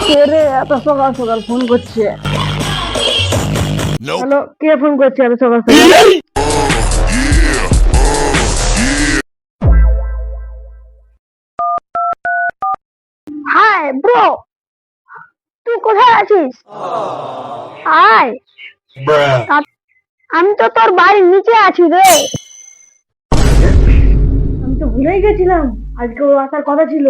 কে রে এত সকাল সকাল ফোন করছে? হ্যালো, কে ফোন করছে এত সকাল সকাল? হাই ব্রো, তুই কোথায় আছিস? হাই, আমি তো তোর বাড়ির নিচে আছি রে। আমি তো ভুলেই গেছিলাম, আজকে ও আসার কথা ছিল।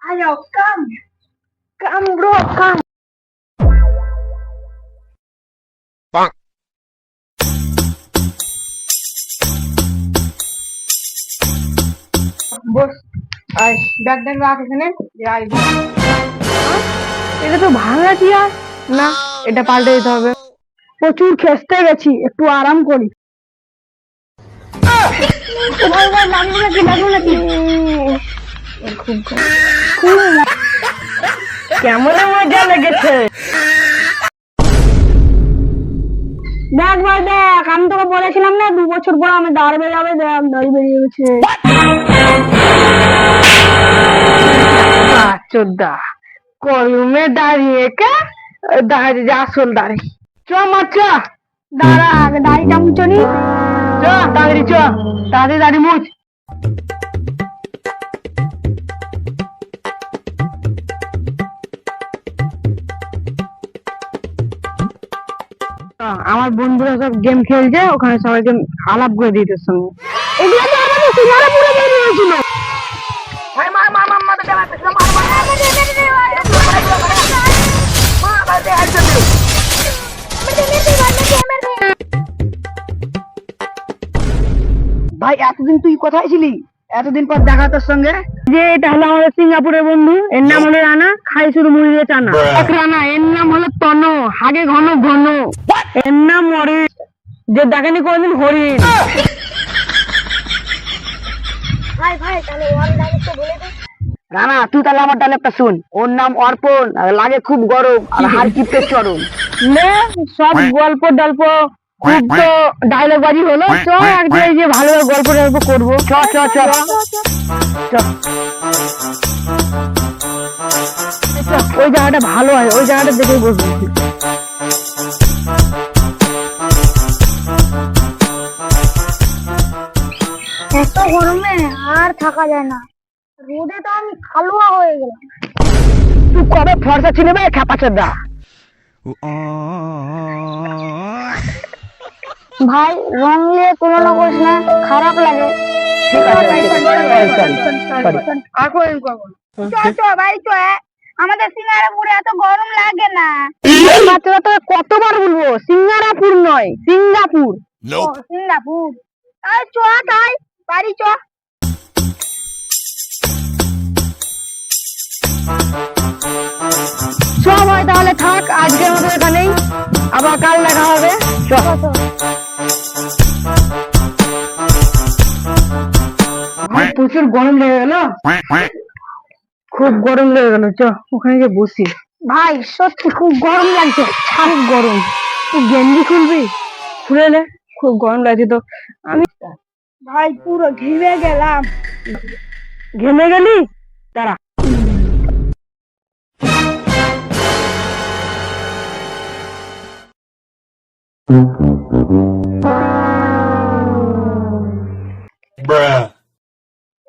আয় কাম কাম ব্রো কাম। বস, আয় ব্যাগ রাখ এখানে। এটা তো ভাঙা চেয়ার না, এটা পাল্টে দিতে হবে। প্রচুর খেস্তে গেছি, একটু আরাম করি। ভাই ভাই, লাগলো নাকি লাগলো নাকি? খুব খুব কেমন মজা লেগেছে। দেখ ভাই দেখ, আমি তোকে বলেছিলাম না 2 বছর পর আমি দাঁড় বেরাবে, দেখ দাড়ি বেরিয়ে গেছে। চোদ্দা কলমে দাঁড়িয়ে কে দাঁড়িয়ে আসল দাঁড়ি। চ মার চ, দাঁড়া আগে দাড়িটা মুছনি। চ তাড়াতাড়ি চ, তাড়াতাড়ি দাড়ি মুছ। আমার বন্ধুরা সব গেম খেলছে, ওখানে সবাইকে আলাপ করে দিই তোর সঙ্গে। এগুলো তো আমাদের সিঙ্গারাপুরে বেরিয়ে হয়েছিল। ভাই এতদিন তুই কোথায় ছিলি? এতদিন পর দেখা তোর সঙ্গে। যে এটা হলো আমাদের সিঙ্গাপুরের বন্ধু, এর নাম হলো রানা, খাই শুধু মুড়ি দিয়ে চানা। এক রানা, এর নাম হলো তন, হাগে ঘন ঘন। এর নাম হরিণ, যে দেখেনি কোনদিন হরিণ। ভাই ভাই, তাহলে ওর ডায়লগটা বলে দে। রানা তুই তাহলে আমার ডায়লগটা শুন। ওর নাম অর্পণ, লাগে খুব গরম, আর হার কিপটে চরম। নে সব গল্প টল্প খুব তো ডায়লগ বাজি হলো। চ একদিন এই যে ভালো গল্প টল্প করবো। চ চ চ চ। ওই জায়গাটা ভালো হয়, ওই জায়গাটা দেখে বসবো। এত গরমে আর থাকা যায় না, রোদে তো আমি কালুয়া হয়ে গেলাম। তুই কবে ফর্সা ছিলি ভাই খেপাচোদা? ভাই রং নিয়ে তুলনা করিস না, খারাপ লাগে। আমাদের সিঙ্গারাপুরে এত গরম লাগে না। বাচ্চারা তো কতবার বলবো, সিঙ্গারাপুর নয় সিঙ্গাপুর। সিঙ্গাপুর চ, তাই বাড়ি চ। সবাই তাহলে থাক, আজকের মতো এখানেই, আবার কাল দেখা হবে। প্রচুর গরম লেগে গেল, খুব গরম লেগে গেল। চ ওখানে গিয়ে বসি। ভাই সত্যি খুব গরম লাগছে, খুব গরম। তুই গেঞ্জি খুলবি? খুলে নে, খুব গরম লাগছে তো। আমি ভাই পুরো ঘেমে গেলাম। ঘেমে গেলি? দাঁড়া।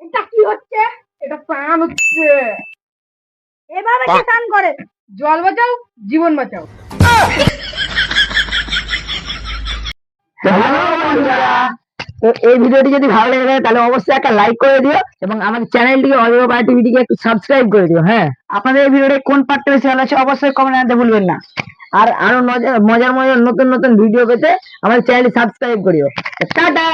এটা কি হচ্ছে? এটা প্রাণ হচ্ছে। এভাবে কে স্নান করে? জল বাঁচাও, জীবন বাঁচাও। তো এই ভিডিওটি যদি ভালো লেগে থাকে তাহলে অবশ্যই একটা লাইক করে দিও, এবং আমাদের চ্যানেলটিকে অজয় বাই টিভিটিকে একটু সাবস্ক্রাইব করে দিও। হ্যাঁ, আপনাদের এই ভিডিওটি কোন পার্টটা বেশি ভালো লাগছে অবশ্যই কমেন্ট জানাতে ভুলবেন না। আর আরো মজার মজার নতুন নতুন ভিডিও পেতে আমাদের চ্যানেলটি সাবস্ক্রাইব করিও। টাটা।